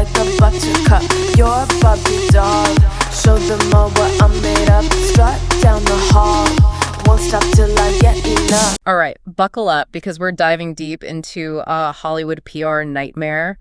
like a buttercup. You're a Barbie doll. Show them all what I'm made of. Strut down the hall. Won't stop till I get enough. All right, buckle up because we're diving deep into a Hollywood PR nightmare.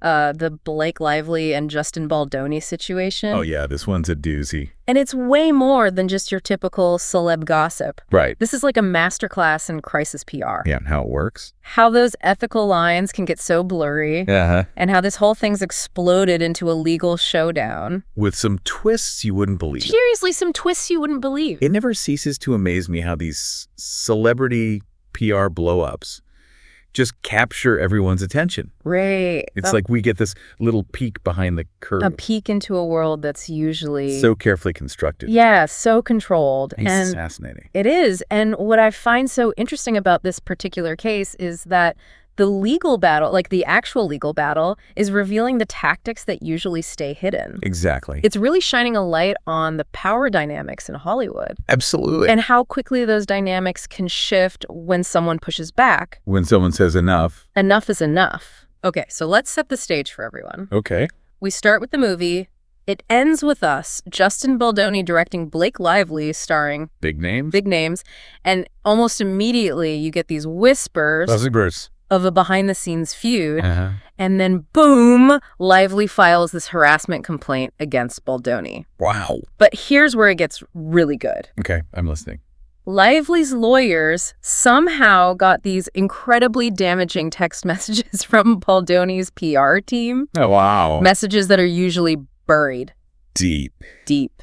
The Blake Lively and Justin Baldoni situation. Oh, yeah, this one's a doozy. And it's way more than just your typical celeb gossip. Right. This is like a masterclass in crisis PR. Yeah, and how it works. How those ethical lines can get so blurry. Uh-huh. And how this whole thing's exploded into a legal showdown. With some twists you wouldn't believe. Seriously, some twists you wouldn't believe. It never ceases to amaze me how these celebrity PR blow-ups just capture everyone's attention. Right. It's like we get this little peek behind the curtain. A peek into a world that's usually... so carefully constructed. Yeah, so controlled. It's and fascinating. It is. And what I find so interesting about this particular case is that the legal battle, like the actual legal battle, is revealing the tactics that usually stay hidden. Exactly. It's really shining a light on the power dynamics in Hollywood. Absolutely. And how quickly those dynamics can shift when someone pushes back. When someone says enough. Enough is enough. Okay, so let's set the stage for everyone. Okay. We start with the movie. It ends with us, Justin Baldoni directing Blake Lively, starring Big names? big names, and almost immediately you get these whispers of a behind-the-scenes feud, and then boom, Lively files this harassment complaint against Baldoni. Wow. But here's where it gets really good. Okay, I'm listening. Lively's lawyers somehow got these incredibly damaging text messages from Baldoni's PR team. Oh, wow. Messages that are usually buried. Deep.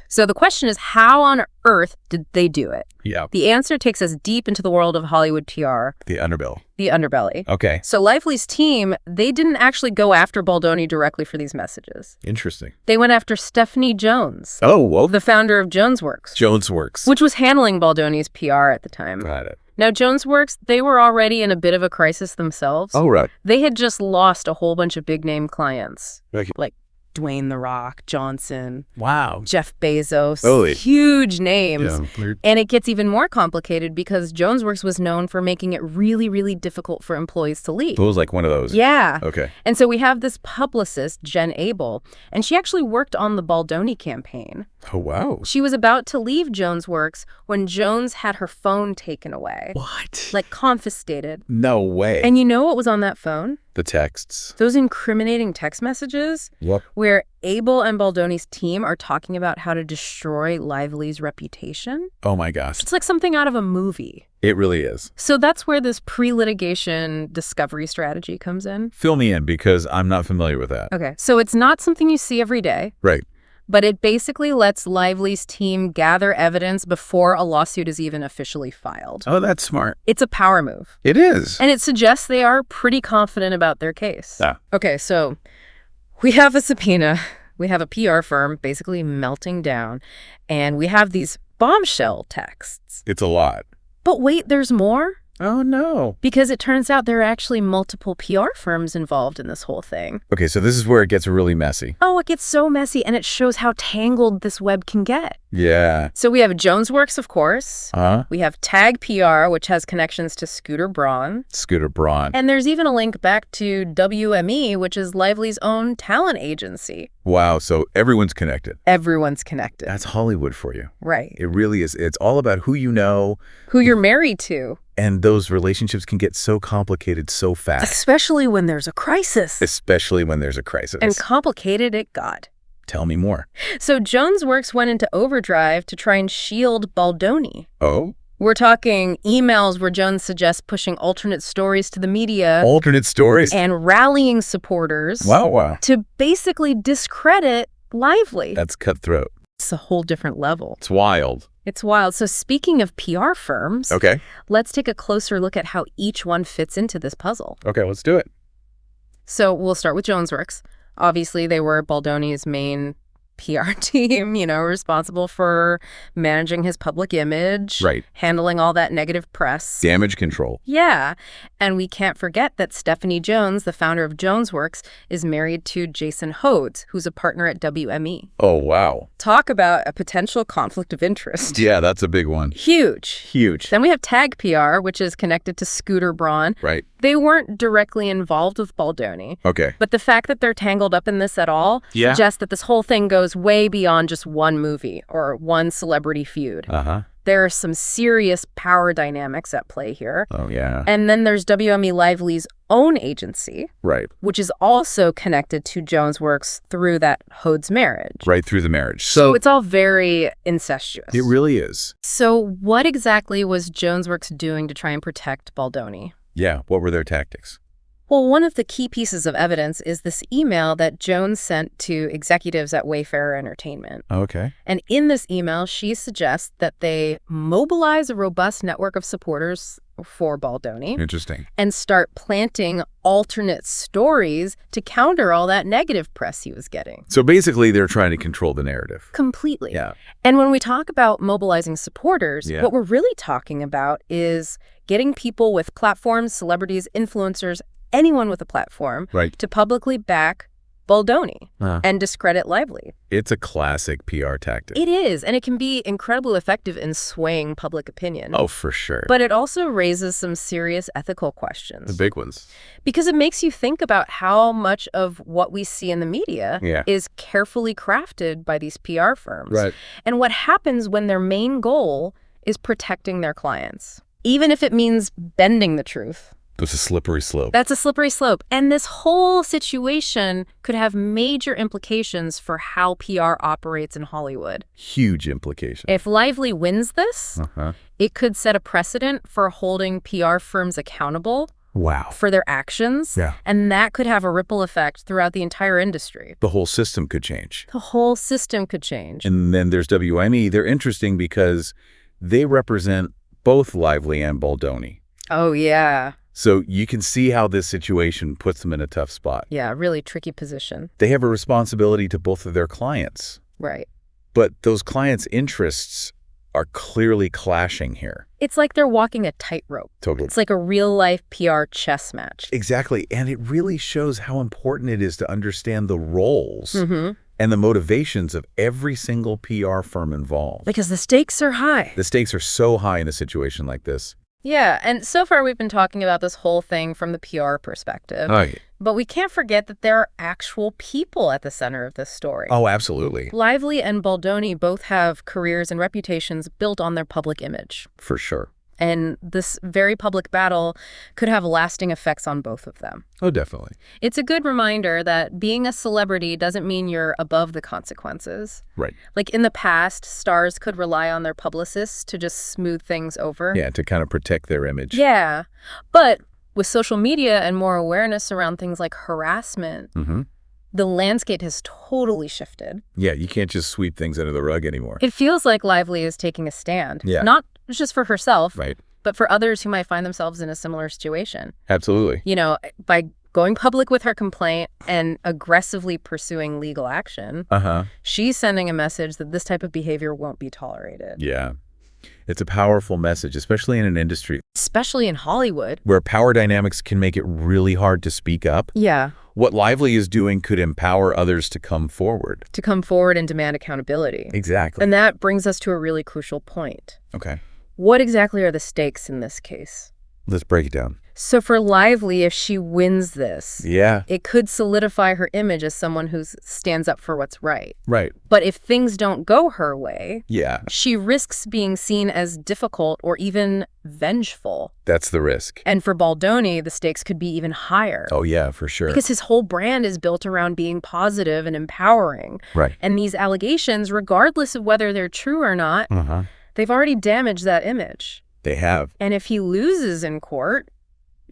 So the question is, how on earth did they do it? Yeah. The answer takes us deep into the world of Hollywood PR. The underbill. The underbelly. Okay. So Lively's team, they didn't actually go after Baldoni directly for these messages. Interesting. They went after Stephanie Jones, Oh, well. the founder of JonesWorks, JonesWorks. which was handling Baldoni's PR at the time. Got it. Now, JonesWorks, they were already in a bit of a crisis themselves. Oh, right. They had just lost a whole bunch of big-name clients, Okay. like Dwayne The Rock Johnson, Wow. Jeff Bezos, Holy. huge names. Yeah. And it gets even more complicated because JonesWorks was known for making it really, really difficult for employees to leave. It was like one of those. Yeah. Okay. And so we have this publicist, Jen Abel, and she actually worked on the Baldoni campaign. Oh, wow. She was about to leave JonesWorks when Jones had her phone taken away. What? Like confiscated. No way. And you know what was on that phone? The texts. Those incriminating text messages Yep. where Abel and Baldoni's team are talking about how to destroy Lively's reputation. Oh, my gosh. It's like something out of a movie. It really is. So that's where this pre-litigation discovery strategy comes in. Fill me in because I'm not familiar with that. Okay, so it's not something you see every day, Right. but it basically lets Lively's team gather evidence before a lawsuit is even officially filed. Oh, that's smart. It's a power move. It is. And it suggests they are pretty confident about their case. Yeah. Okay, so we have a subpoena. We have a PR firm basically melting down. And we have these bombshell texts. It's a lot. But wait, there's more? Oh, no. Because it turns out there are actually multiple PR firms involved in this whole thing. Okay, so this is where it gets really messy. Oh, it gets so messy, and it shows how tangled this web can get. Yeah. So we have JonesWorks, of course. Huh? We have Tag PR, which has connections to Scooter Braun. Scooter Braun. And there's even a link back to WME, which is Lively's own talent agency. Wow, so everyone's connected. Everyone's connected. That's Hollywood for you. Right. It really is. It's all about who you know. Who you're married to. And those relationships can get so complicated so fast. Especially when there's a crisis. Especially when there's a crisis. And complicated it got. Tell me more. So JonesWorks went into overdrive to try and shield Baldoni. Oh? We're talking emails where Jones suggests pushing alternate stories to the media. Alternate stories. And rallying supporters. Wow. To basically discredit Lively. That's cutthroat. It's a whole different level. It's wild. It's wild. So speaking of PR firms, Okay. let's take a closer look at how each one fits into this puzzle. Okay, let's do it. So we'll start with JonesWorks. Obviously, they were Baldoni's main PR team, responsible for managing his public image, Right. handling all that negative press. Damage control. Yeah. And we can't forget that Stephanie Jones, the founder of JonesWorks, is married to Jason Hodes, who's a partner at WME. Oh, wow. Talk about a potential conflict of interest. Yeah, that's a big one. Huge. Huge. Then we have Tag PR, which is connected to Scooter Braun. Right. They weren't directly involved with Baldoni. Okay. But the fact that they're tangled up in this at all suggests that this whole thing goes way beyond just one movie or one celebrity feud. Uh-huh. There are some serious power dynamics at play here. Oh, yeah. And then there's WME Lively's own agency, Right. which is also connected to JonesWorks through that Hodes marriage. Right through the marriage. So it's all very incestuous. It really is. So what exactly was JonesWorks doing to try and protect Baldoni? Yeah. What were their tactics? Well, one of the key pieces of evidence is this email that Jones sent to executives at Wayfarer Entertainment. Okay. And in this email, she suggests that they mobilize a robust network of supporters for Baldoni Interesting. and start planting alternate stories to counter all that negative press he was getting. So basically, they're trying to control the narrative. Completely. Yeah. And when we talk about mobilizing supporters, Yeah. what we're really talking about is getting people with platforms, celebrities, influencers, anyone with a platform Right. to publicly back Baldoni and discredit Lively. It's a classic PR tactic. It is, and it can be incredibly effective in swaying public opinion. Oh, for sure. But it also raises some serious ethical questions. The big ones. Because it makes you think about how much of what we see in the media is carefully crafted by these PR firms. Right. And what happens when their main goal is protecting their clients, even if it means bending the truth. It's a slippery slope. That's a slippery slope. And this whole situation could have major implications for how PR operates in Hollywood. Huge implication. If Lively wins this, it could set a precedent for holding PR firms accountable Wow. for their actions. Yeah. And that could have a ripple effect throughout the entire industry. The whole system could change. The whole system could change. And then there's WME. They're interesting because they represent both Lively and Baldoni. Oh, yeah. So you can see how this situation puts them in a tough spot. Yeah, really tricky position. They have a responsibility to both of their clients. Right. But those clients' interests are clearly clashing here. It's like they're walking a tightrope. Totally. It's like a real-life PR chess match. Exactly. And it really shows how important it is to understand the roles and the motivations of every single PR firm involved. Because the stakes are high. The stakes are so high in a situation like this. Yeah, and so far we've been talking about this whole thing from the PR perspective. Oh, yeah. But we can't forget that there are actual people at the center of this story. Oh, absolutely. Lively and Baldoni both have careers and reputations built on their public image. For sure. And this very public battle could have lasting effects on both of them. Oh, definitely. It's a good reminder that being a celebrity doesn't mean you're above the consequences. Right. Like in the past, stars could rely on their publicists to just smooth things over. Yeah, to kind of protect their image. Yeah. But with social media and more awareness around things like harassment, the landscape has totally shifted. Yeah, you can't just sweep things under the rug anymore. It feels like Lively is taking a stand. Yeah. Not just for herself, Right. but for others who might find themselves in a similar situation. Absolutely. By going public with her complaint and aggressively pursuing legal action, she's sending a message that this type of behavior won't be tolerated. Yeah. It's a powerful message, especially in an industry Especially in Hollywood. where power dynamics can make it really hard to speak up. Yeah. What Lively is doing could empower others to come forward. To come forward and demand accountability. Exactly. And that brings us to a really crucial point. Okay. What exactly are the stakes in this case? Let's break it down. So for Lively, if she wins this, Yeah. it could solidify her image as someone who stands up for what's right. Right. But if things don't go her way, Yeah. she risks being seen as difficult or even vengeful. That's the risk. And for Baldoni, the stakes could be even higher. Oh, yeah, for sure. Because his whole brand is built around being positive and empowering. Right. And these allegations, regardless of whether they're true or not, they've already damaged that image. They have. And if he loses in court,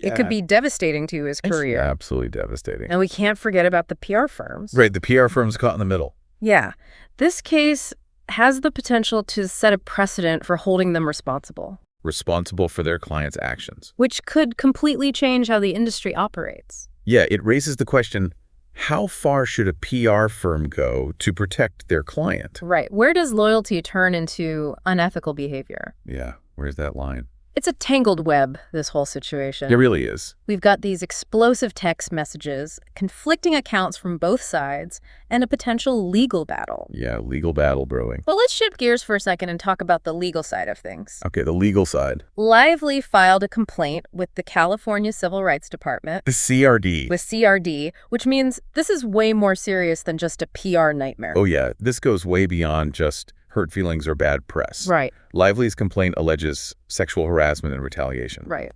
it could be devastating to his career. It's absolutely devastating. And we can't forget about the PR firms. Right, the PR firm's caught in the middle. Yeah. This case has the potential to set a precedent for holding them responsible, Responsible for their clients' actions. which could completely change how the industry operates. Yeah, it raises the question, how far should a PR firm go to protect their client? Right. Where does loyalty turn into unethical behavior? Yeah, where's that line? It's a tangled web, this whole situation. It really is. We've got these explosive text messages, conflicting accounts from both sides, and a potential legal battle. Yeah, legal battle brewing. But let's shift gears for a second and talk about the legal side of things. Okay, the legal side. Lively filed a complaint with the California Civil Rights Department. The CRD. With CRD, which means this is way more serious than just a PR nightmare. Oh yeah, this goes way beyond just hurt feelings or bad press. Right. Lively's complaint alleges sexual harassment and retaliation. Right.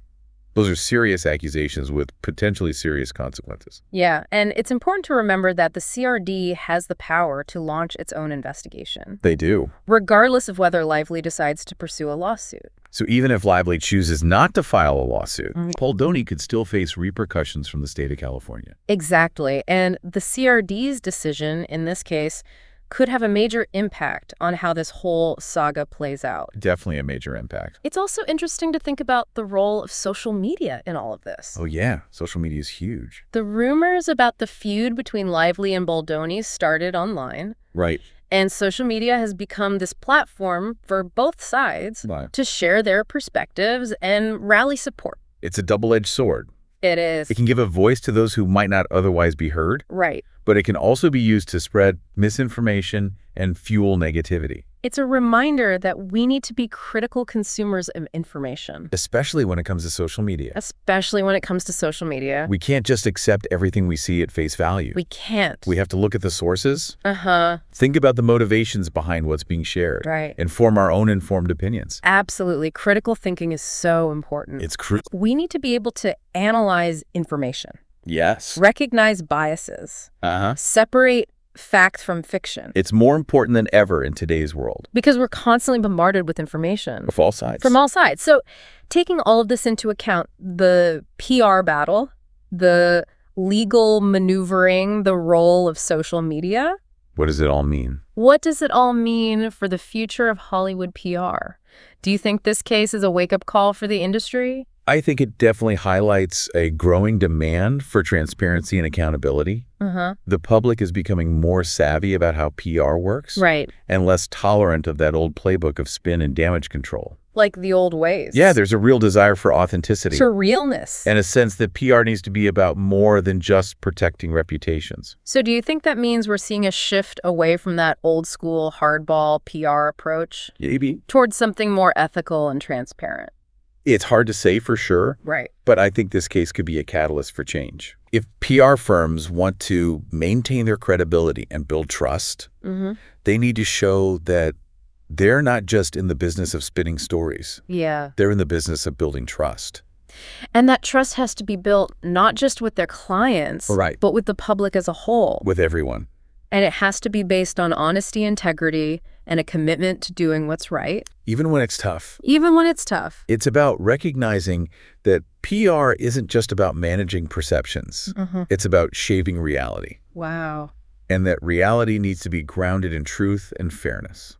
Those are serious accusations with potentially serious consequences. Yeah, and it's important to remember that the CRD has the power to launch its own investigation. They do. Regardless of whether Lively decides to pursue a lawsuit. So even if Lively chooses not to file a lawsuit, Baldoni could still face repercussions from the state of California. Exactly. And the CRD's decision, in this case, could have a major impact on how this whole saga plays out. Definitely a major impact. It's also interesting to think about the role of social media in all of this. Oh yeah, social media is huge. The rumors about the feud between Lively and Baldoni started online. Right. And social media has become this platform for both sides to share their perspectives and rally support. It's a double-edged sword. It is. It can give a voice to those who might not otherwise be heard. Right. But it can also be used to spread misinformation and fuel negativity. It's a reminder that we need to be critical consumers of information. Especially when it comes to social media. Especially when it comes to social media. We can't just accept everything we see at face value. We can't. We have to look at the sources. Uh-huh. Think about the motivations behind what's being shared. Right. And form our own informed opinions. Absolutely. Critical thinking is so important. It's crucial. We need to be able to analyze information. Yes. Recognize biases. Separate fact from fiction. It's more important than ever in today's world. Because we're constantly bombarded with information. From all sides. From all sides. So taking all of this into account, the PR battle, the legal maneuvering, the role of social media. What does it all mean? What does it all mean for the future of Hollywood PR? Do you think this case is a wake-up call for the industry? I think it definitely highlights a growing demand for transparency and accountability. The public is becoming more savvy about how PR works. Right. And less tolerant of that old playbook of spin and damage control. Like the old ways. Yeah, there's a real desire for authenticity. For realness. And a sense that PR needs to be about more than just protecting reputations. So do you think that means we're seeing a shift away from that old school hardball PR approach? Maybe. Towards something more ethical and transparent? It's hard to say for sure. Right. But I think this case could be a catalyst for change. If PR firms want to maintain their credibility and build trust, they need to show that they're not just in the business of spinning stories. Yeah. They're in the business of building trust. And that trust has to be built not just with their clients, but with the public as a whole. With everyone. And it has to be based on honesty, integrity, and a commitment to doing what's right. Even when it's tough. Even when it's tough. It's about recognizing that PR isn't just about managing perceptions. It's about shaping reality. Wow. And that reality needs to be grounded in truth and fairness.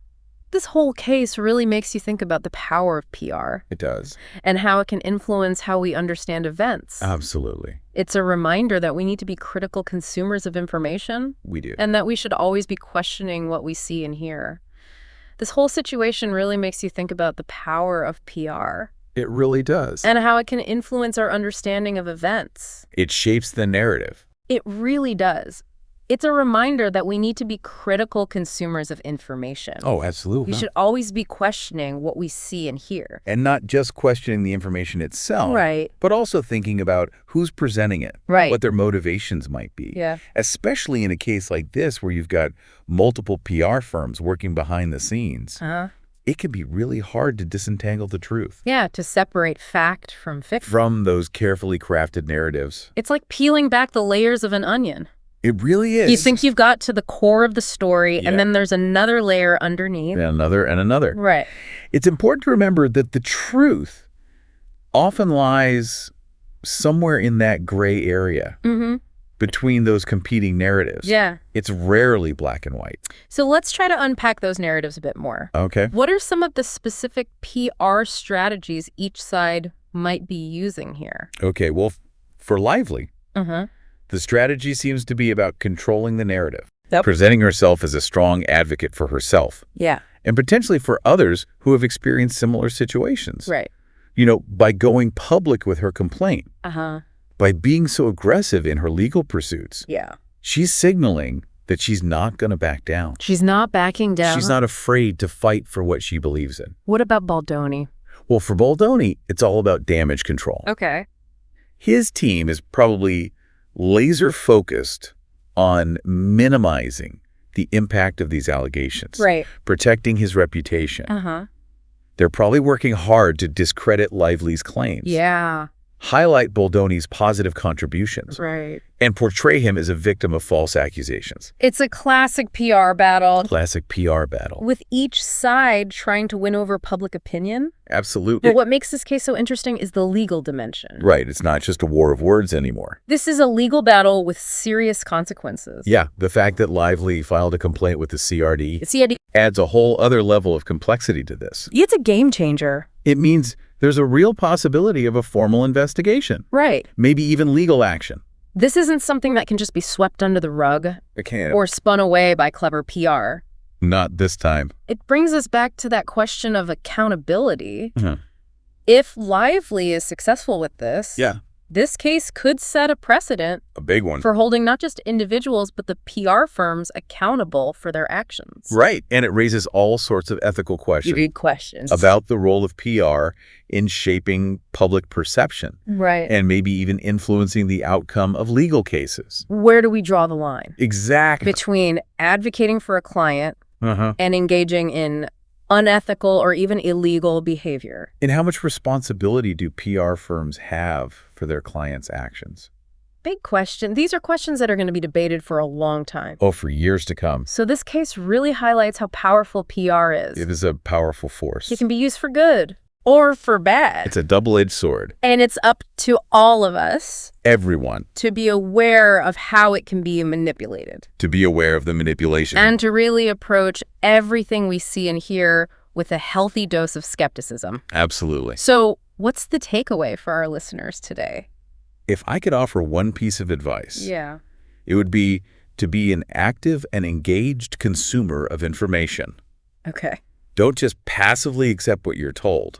This whole case really makes you think about the power of PR. It does. And how it can influence how we understand events. Absolutely. It's a reminder that we need to be critical consumers of information. We do. And that we should always be questioning what we see and hear. This whole situation really makes you think about the power of PR. It really does. And how it can influence our understanding of events. It shapes the narrative. It really does. It's a reminder that we need to be critical consumers of information. Oh, absolutely. We should always be questioning what we see and hear. And not just questioning the information itself. Right. But also thinking about who's presenting it. Right. What their motivations might be. Yeah. Especially in a case like this where you've got multiple PR firms working behind the scenes. It can be really hard to disentangle the truth. Yeah, to separate fact from fiction. From those carefully crafted narratives. It's like peeling back the layers of an onion. It really is. You think you've got to the core of the story, and then there's another layer underneath. And another and another. Right. It's important to remember that the truth often lies somewhere in that gray area between those competing narratives. Yeah. It's rarely black and white. So let's try to unpack those narratives a bit more. Okay. What are some of the specific PR strategies each side might be using here? Okay, well, for Lively, The strategy seems to be about controlling the narrative, Yep. presenting herself as a strong advocate for herself, Yeah. and potentially for others who have experienced similar situations. Right. By going public with her complaint, by being so aggressive in her legal pursuits, Yeah. she's signaling that she's not going to back down. She's not backing down. She's not afraid to fight for what she believes in. What about Baldoni? Well, for Baldoni, it's all about damage control. Okay. His team is probably laser focused on minimizing the impact of these allegations, Right. protecting his reputation. They're probably working hard to discredit Lively's claims, Yeah. highlight Baldoni's positive contributions, Right. and portray him as a victim of false accusations. It's a classic PR battle, Classic PR battle. with each side trying to win over public opinion. Absolutely. But what makes this case so interesting is the legal dimension. Right. It's not just a war of words anymore. This is a legal battle with serious consequences. Yeah. The fact that Lively filed a complaint with the CRD CID. adds a whole other level of complexity to this. It's a game changer. It means there's a real possibility of a formal investigation, Right. maybe even legal action. This isn't something that can just be swept under the rug It can't. or spun away by clever PR. Not this time. It brings us back to that question of accountability. Uh-huh. If Lively is successful with this, Yeah. this case could set a precedent A big one. for holding not just individuals, but the PR firms accountable for their actions. Right. And it raises all sorts of ethical questions Big questions. about the role of PR in shaping public perception Right. and maybe even influencing the outcome of legal cases. Where do we draw the line Exactly. between advocating for a client Uh-huh. and engaging in unethical or even illegal behavior? And how much responsibility do PR firms have for their clients' actions? Big question. These are questions that are going to be debated for a long time. Oh, for years to come. So this case really highlights how powerful PR is. It is a powerful force. It can be used for good or for bad. It's a double-edged sword. And it's up to all of us Everyone to be aware of how it can be manipulated to be aware of the manipulation. and to really approach everything we see and hear with a healthy dose of skepticism. Absolutely. So what's the takeaway for our listeners today? If I could offer one piece of advice, Yeah. it would be to be an active and engaged consumer of information. Okay. Don't just passively accept what you're told.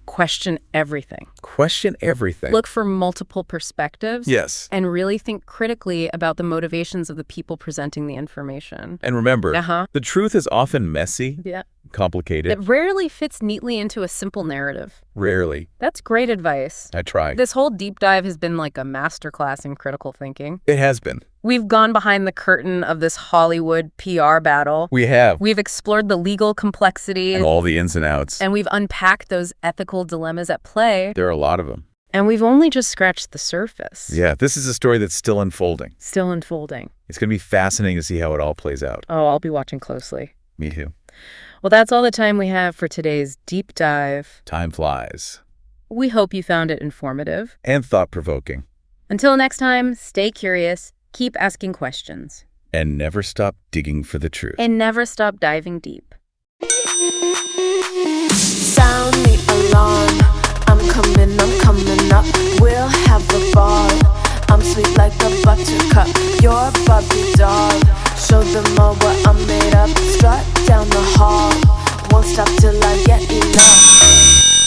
Question everything. Question everything. Look for multiple perspectives. Yes. And really think critically about the motivations of the people presenting the information. And remember, Uh-huh. the truth is often messy, Yeah. complicated, It rarely fits neatly into a simple narrative. rarely. That's great advice. I try. This whole deep dive has been like a masterclass in critical thinking. It has been. We've gone behind the curtain of this Hollywood PR battle. We have. We've explored the legal complexity, And all the ins and outs. and we've unpacked those ethical dilemmas at play. There are a lot of them. And we've only just scratched the surface. Yeah, this is a story that's still unfolding. Still unfolding. It's going to be fascinating to see how it all plays out. Oh, I'll be watching closely. Me too. Well, that's all the time we have for today's deep dive. Time flies. We hope you found it informative. And thought-provoking. Until next time, stay curious, keep asking questions, And never stop digging for the truth. and never stop diving deep. Sound the alarm. I'm coming up. We'll have a ball. I'm sweet like a buttercup. You're a Barbie doll. Show them all what I'm made of. Strut down the hall. Won't stop till I get enough.